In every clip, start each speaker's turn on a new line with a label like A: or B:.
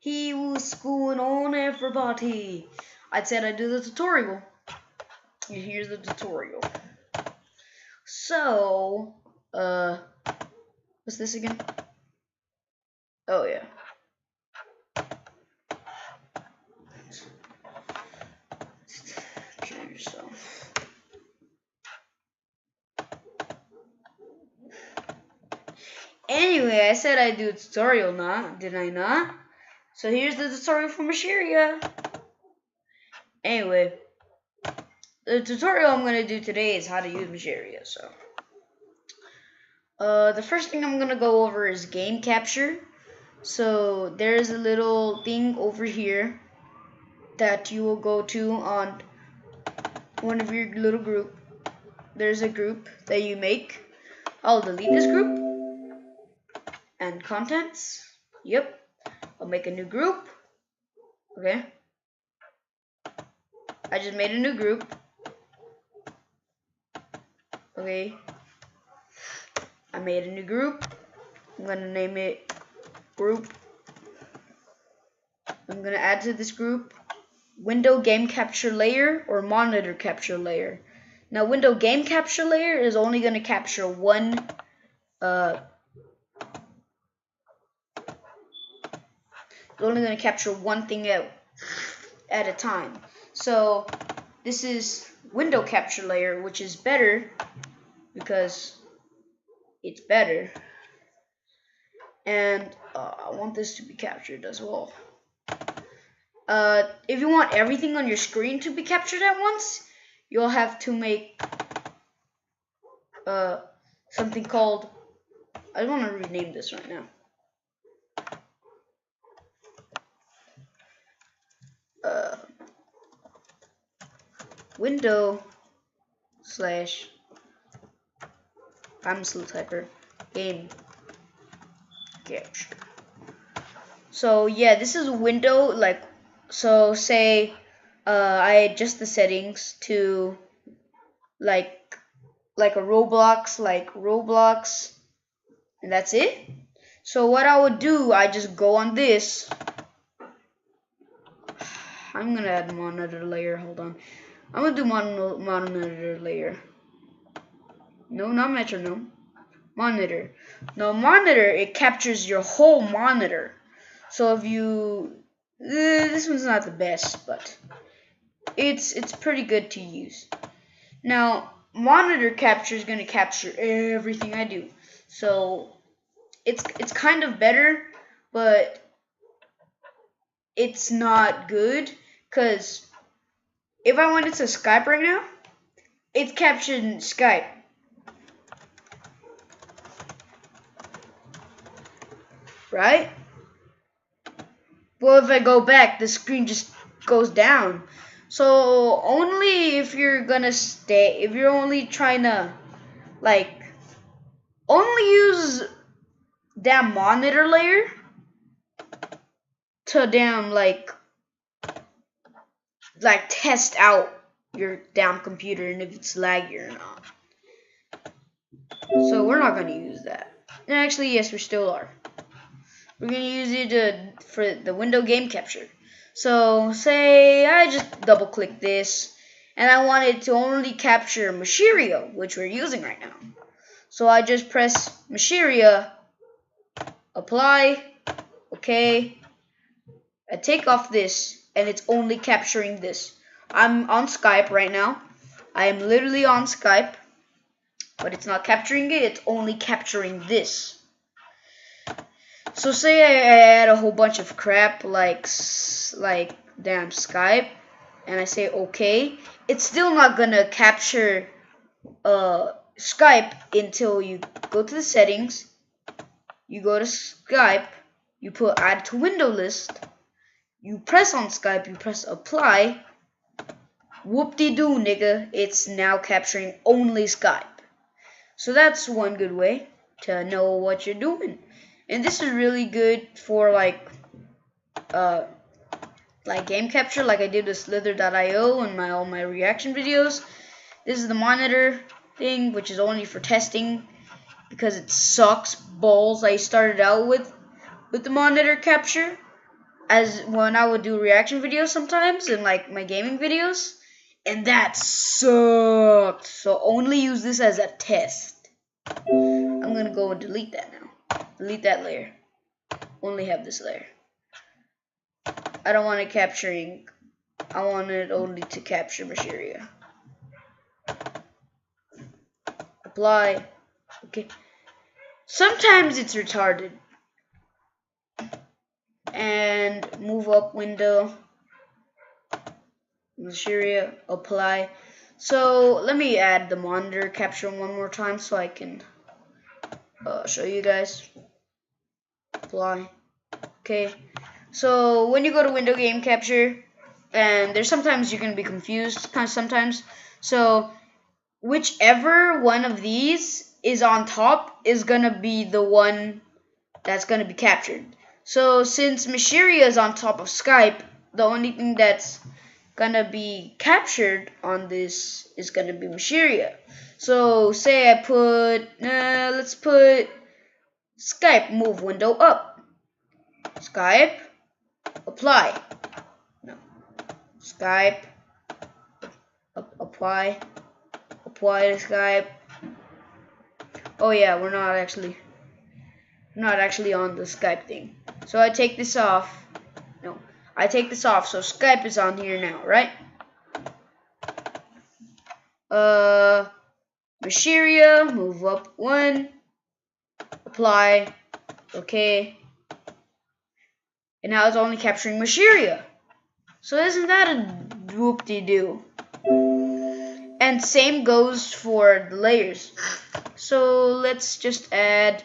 A: He was schooling on everybody. I said I'd do the tutorial. And here's the tutorial. So, what's this again? Oh yeah. Kill yourself. Anyway, I said I'd do a tutorial, did I not? So here's the tutorial for Mishiria. Anyway, the tutorial I'm gonna do today is how to use Mishiria. So, the first thing I'm gonna go over is game capture. So there's a little thing over here that you will go to on one of your little group. There's a group that you make. I'll delete this group and contents. Yep, I'll make a new group. Okay, I just made a new group. Okay, I made a new group. I'm gonna name it group. I'm gonna add to this group window game capture layer or monitor capture layer. Now, window game capture layer is only gonna capture one it's only gonna capture one thing at a time. So this is window capture layer, which is better because it's better. And I want this to be captured as well. If you want everything on your screen to be captured at once, you'll have to make something called, I want to rename this right now. Window slash, I'm a slow typer, game capture. So yeah, this is a window, like, so say I adjust the settings to like a Roblox, and that's it. So what I would do, I just go on this. I'm gonna add monitor layer. Hold on, I'm gonna do monitor layer. No, not metronome. Monitor. No, monitor, it captures your whole monitor. So if you, this one's not the best, but it's pretty good to use. Now, monitor capture is going to capture everything I do. So it's kind of better, but it's not good, because if I went into Skype right now, it's captured in Skype. Right? Well, if I go back, the screen just goes down. So only if you're gonna stay, if you're only trying to, like, only use that monitor layer to damn like test out your damn computer and if it's laggy or not. So we're not gonna use that. And actually, yes, we still are. We're gonna use it for the window game capture. So say I just double click this and I want it to only capture Mishiria, which we're using right now. So I just press Mishiria, apply, okay. I take off this and it's only capturing this. I'm on Skype right now. I am literally on Skype, but it's not capturing it, it's only capturing this. So say I add a whole bunch of crap like damn Skype, and I say okay, it's still not gonna capture Skype until you go to the settings, you go to Skype, you put add to window list, you press on Skype, you press apply, whoop-de-doo nigga, it's now capturing only Skype. So that's one good way to know what you're doing. And this is really good for like game capture, like I did with Slither.io and all my reaction videos. This is the monitor thing, which is only for testing because it sucks balls. I started out with the monitor capture, as when I would do reaction videos sometimes in like my gaming videos, and that sucked. So only use this as a test. I'm gonna go and delete that now. Delete that layer. Only have this layer. I don't want it capturing. I want it only to capture Mishiria. Apply. Okay. Sometimes it's retarded. And move up window. Mishiria. Apply. So let me add the monitor capture one more time so I can show you guys. Apply. Okay. So when you go to window game capture, and there's sometimes you're gonna be confused, kind of sometimes. So whichever one of these is on top is gonna be the one that's gonna be captured. So since Mishiria is on top of Skype, the only thing that's gonna be captured on this is gonna be Mishiria. So say I put, let's put Skype, move window up. Skype, apply. No. Skype, apply to Skype. Oh yeah, we're not actually on the Skype thing. So I take this off. No, I take this off. So Skype is on here now, right? Mishiria, move up one, apply, okay. And now it's only capturing Mishiria. So isn't that a whoop-de-doo? And same goes for the layers. So let's just add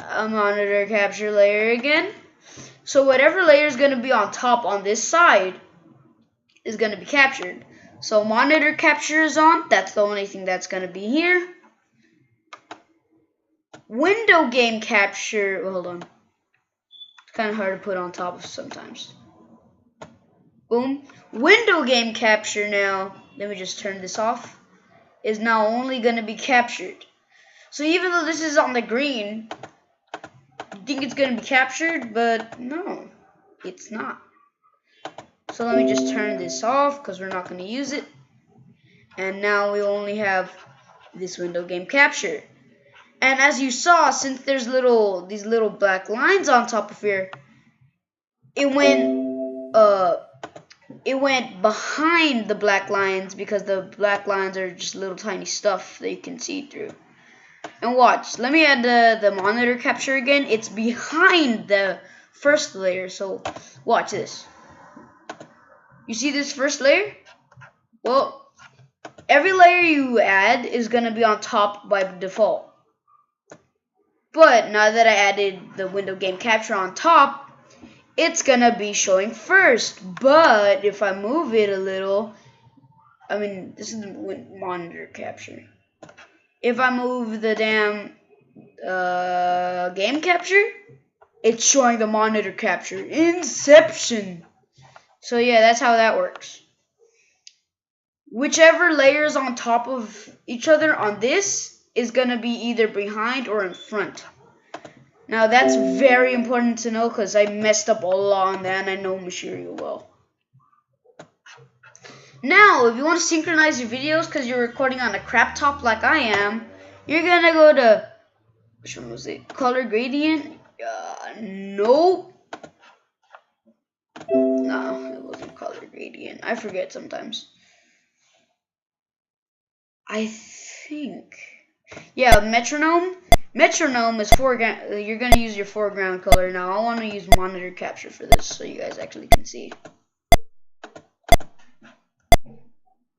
A: a monitor capture layer again. So whatever layer is going to be on top on this side is going to be captured. So monitor capture is on. That's the only thing that's going to be here. Window game capture. Well, hold on. It's kind of hard to put on top of sometimes. Boom. Window game capture now. Let me just turn this off. Is now only going to be captured. So even though this is on the green, you think it's going to be captured, but no, it's not. So let me just turn this off because we're not going to use it. And now we only have this window game capture. And as you saw, since there's these little black lines on top of here, it went behind the black lines because the black lines are just little tiny stuff that you can see through. And watch, let me add the monitor capture again. It's behind the first layer, so watch this. You see this first layer? Well, every layer you add is going to be on top by default. But now that I added the window game capture on top, it's going to be showing first. But if I move it a little, I mean, this is the monitor capture. If I move the damn game capture, it's showing the monitor capture. Inception. So yeah, that's how that works. Whichever layer is on top of each other on this is going to be either behind or in front. Now that's very important to know because I messed up a lot on that and I know Mishiria well. Now, if you want to synchronize your videos because you're recording on a crap top like I am, you're going to go to, which one was it? Color gradient? Nope. No, it wasn't color gradient. I forget sometimes. I think, yeah, metronome. Metronome is foreground. You're gonna use your foreground color. Now I want to use monitor capture for this, so you guys actually can see.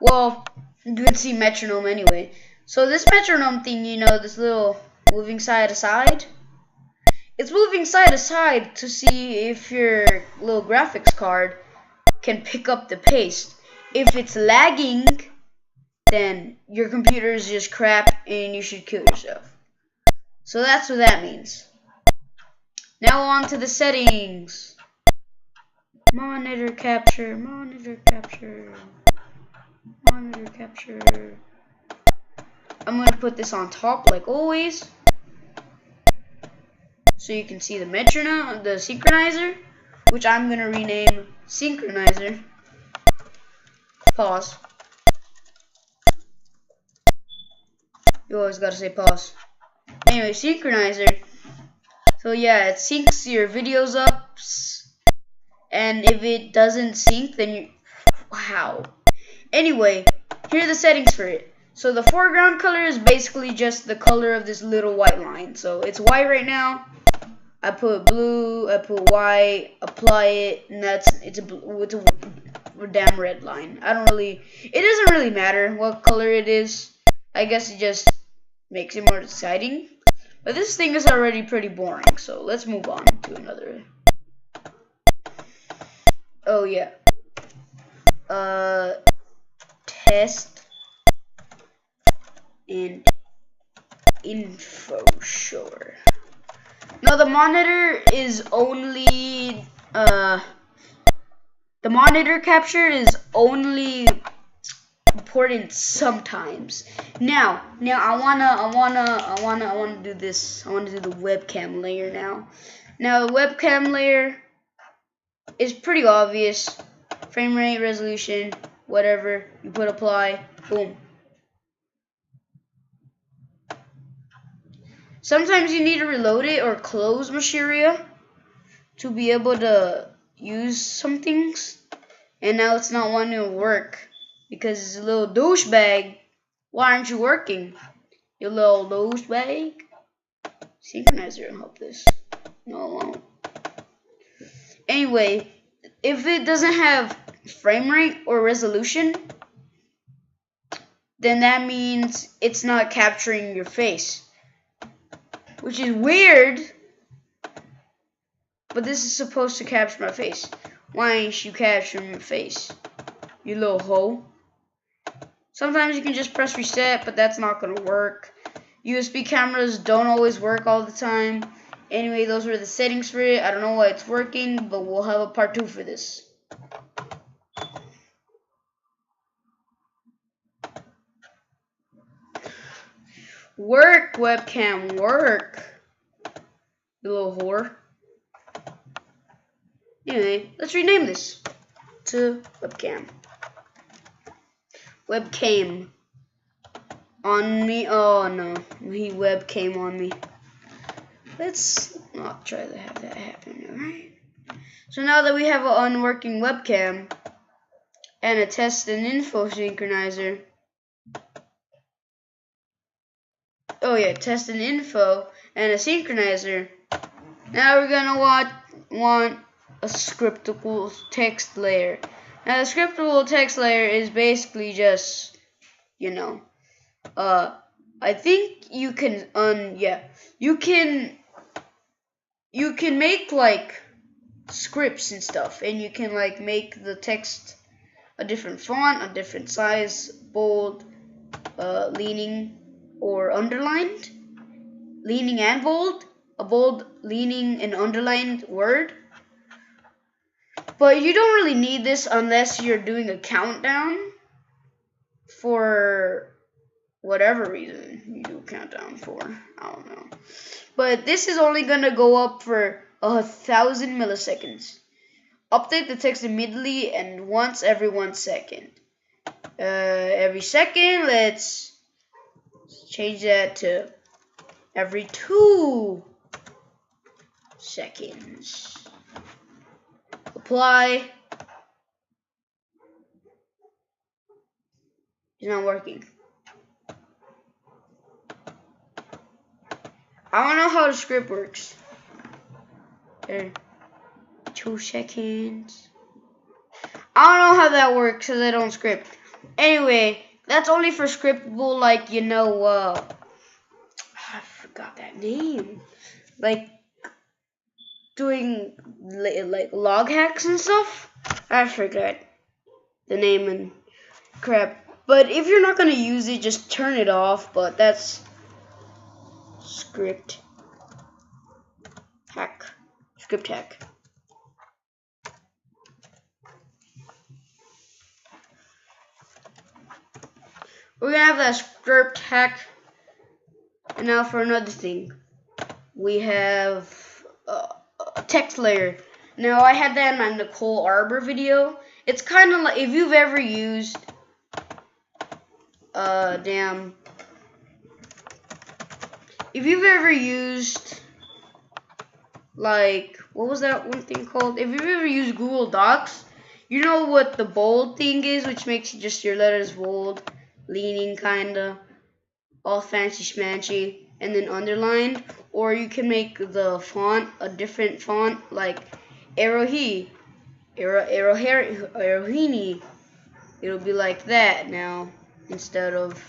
A: Well, you can see metronome anyway. So this metronome thing, you know, this little moving side to side. It's moving side to side to see if your little graphics card can pick up the pace. If it's lagging, then your computer is just crap and you should kill yourself. So that's what that means. Now on to the settings. Monitor capture, monitor capture, monitor capture. I'm going to put this on top like always. so you can see the metronome, the synchronizer, which I'm gonna rename synchronizer. Pause. You always gotta say pause. Anyway, synchronizer. So yeah, it syncs your videos up, and if it doesn't sync, then you, wow. Anyway, here are the settings for it. So the foreground color is basically just the color of this little white line. So it's white right now. I put blue, I put white, apply it, and it's a damn red line. It doesn't really matter what color it is. I guess it just makes it more exciting. But this thing is already pretty boring, so let's move on to another. Oh yeah. Test and info shower. Now the monitor is only the monitor capture is only important sometimes. Now I wanna do this. I wanna do the webcam layer now. Now the webcam layer is pretty obvious. Frame rate, resolution, whatever. You put apply, boom. Sometimes you need to reload it or close Mishiria to be able to use some things. And now it's not wanting to work because it's a little douchebag. Why aren't you working? You little douchebag. Synchronizer will help this. No, it won't. Anyway, if it doesn't have frame rate or resolution, then that means it's not capturing your face. Which is weird, but this is supposed to capture my face. Why ain't you capturing my face, you little hoe? Sometimes you can just press reset, but that's not gonna work. USB cameras don't always work all the time. Anyway, those were the settings for it. I don't know why it's working, but we'll have a part 2 for this. Work, webcam, work. You little whore. Anyway, let's rename this to webcam. Webcam on me. Oh no, he webcam on me. Let's not try to have that happen, alright? So now that we have an unworking webcam and a test and info synchronizer. Oh yeah, test and info and a synchronizer. Now we're gonna want a scriptable text layer. Now the scriptable text layer is basically just, you know, I think you can you can make like scripts and stuff, and you can like make the text a different font, a different size, bold, leaning, or underlined, leaning and bold, a bold, leaning, and underlined word. But you don't really need this unless you're doing a countdown for whatever reason you do a countdown for. I don't know. But this is only gonna go up for 1,000 milliseconds. Update the text immediately and once every 1 second. Every second, let's change that to every 2 seconds. Apply. It's not working. I don't know how the script works. 2 seconds. I don't know how that works because I don't script. Anyway, that's only for scriptable, like, you know, I forgot that name. Like, doing, like, log hacks and stuff. I forgot the name and crap. But if you're not going to use it, just turn it off. But that's script hack. Script hack. We're going to have that script hack. And now for another thing. We have text layer. Now I had that in my Nicole Arbor video. It's kind of like if you've ever used if you've ever used like what was that one thing called? If you've ever used Google Docs, you know what the bold thing is, which makes just your letters bold, leaning kinda, all fancy schmancy, and then underlined. Or you can make the font a different font, like Arohi, Arohini. It'll be like that now instead of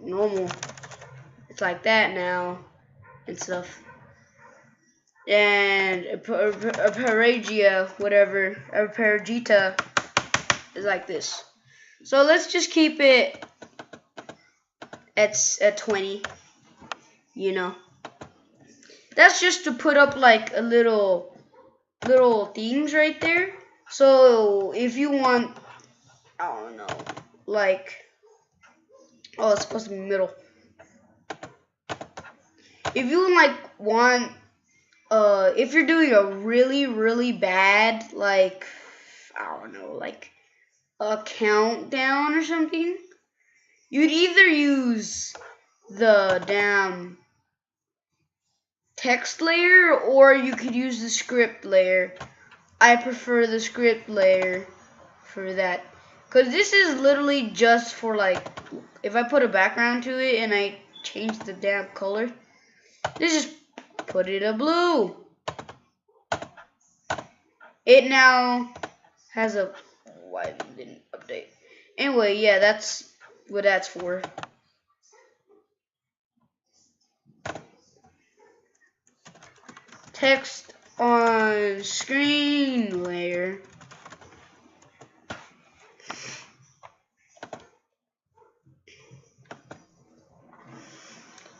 A: normal. It's like that now and stuff. And a Paragia, whatever, a Paragita is like this. So let's just keep it at 20. You know, that's just to put up like a little things right there. So if you want, I don't know, like, oh, it's supposed to be middle. If you like want, if you're doing a really bad, like, I don't know, like a countdown or something, you'd either use the damn text layer or you could use the script layer. I prefer the script layer for that, because this is literally just for like, if I put a background to it and I change the damn color, this is put it a blue. It now has a, why it didn't update. Anyway, yeah, that's what that's for. Text on screen layer.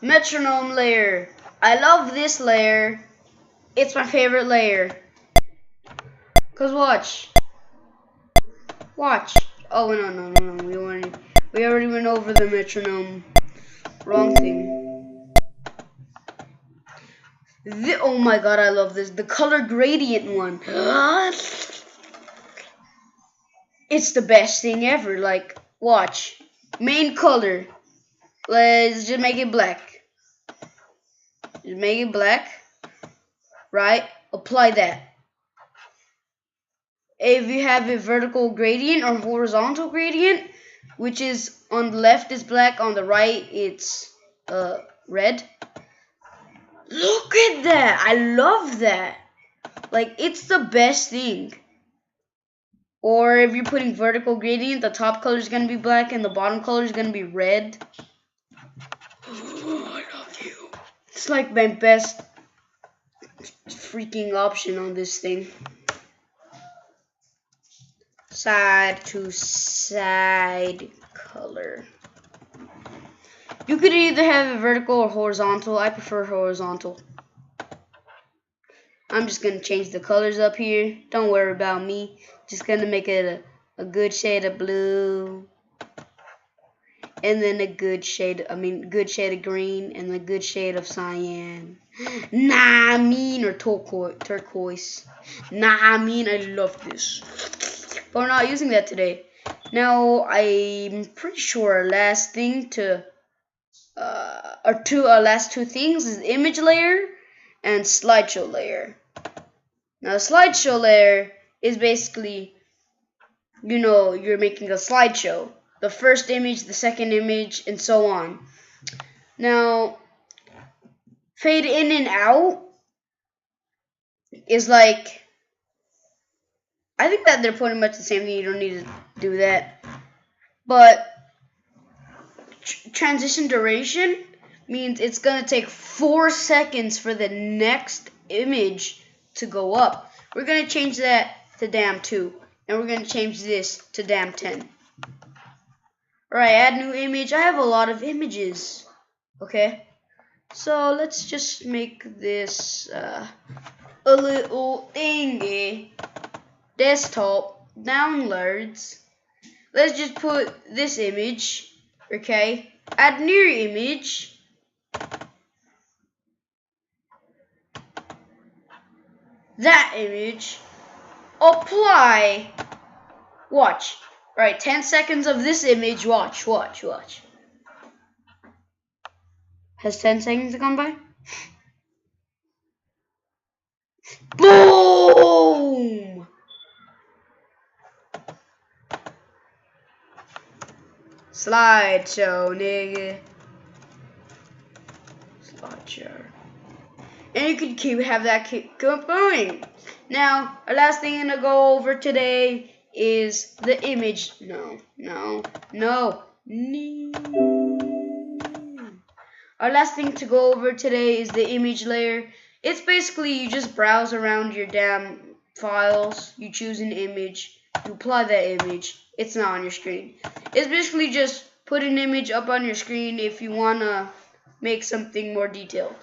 A: Metronome layer. I love this layer. It's my favorite layer. Cause watch. Oh no. We already went over the metronome. Wrong thing. Oh my god, I love this. The color gradient one. It's the best thing ever. Like, watch. Main color. Let's just make it black. Just make it black. Right? Apply that. If you have a vertical gradient or horizontal gradient, which is on the left is black, on the right it's red. Look at that! I love that. Like, it's the best thing. Or if you're putting vertical gradient, the top color is gonna be black and the bottom color is gonna be red. Oh, I love you. It's like my best freaking option on this thing. Side to side color. You could either have a vertical or horizontal. I prefer horizontal. I'm just gonna change the colors up here. Don't worry about me. Just gonna make it a good shade of blue, and then a good shade of green, and a good shade of cyan. Or turquoise. I love this. But we're not using that today. Now I'm pretty our last thing last two things is image layer and slideshow layer. Now, slideshow layer is basically, you're making a slideshow. The first image, the second image, and so on. Now, fade in and out is like, I think that they're pretty much the same thing. You don't need to do that. But transition duration means it's going to take 4 seconds for the next image to go up. We're going to change that to damn 2. And we're going to change this to damn 10. Alright, add new image. I have a lot of images. Okay. So let's just make this a little thingy. Desktop. Downloads. Let's just put this image. Okay. Add new image. that image, apply, watch. Alright, 10 seconds of this image, watch. Has 10 seconds gone by? Boom! Slideshow, nigga. Slideshow. And you can have that keep going. Now, our last thing to go over today is the image. No. Our last thing to go over today is the image layer. It's basically you just browse around your damn files, you choose an image, you apply that image. It's not on your screen. It's basically just put an image up on your screen if you want to make something more detailed.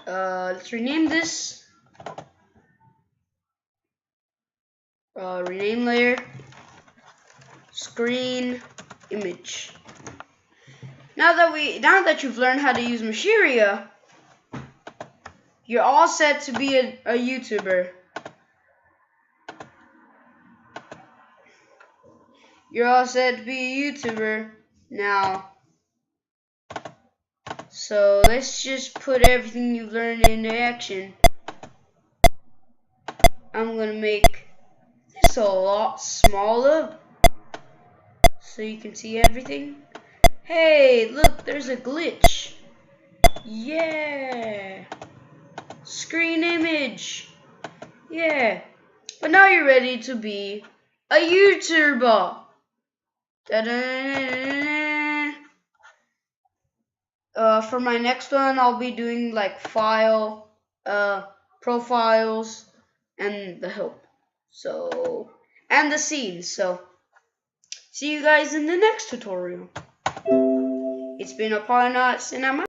A: Let's rename this. Rename layer. Screen image. Now that you've learned how to use Mishiria, you're all set to be a YouTuber. You're all set to be a YouTuber now. So let's just put everything you've learned into action. I'm gonna make this a lot smaller so you can see everything. Hey, look, there's a glitch. Yeah. Screen image. Yeah. But now you're ready to be a YouTuber. For my next one, I'll be doing like file, profiles, and the help. So, and the scenes. So, see you guys in the next tutorial. It's been a Nuts, and I'm out.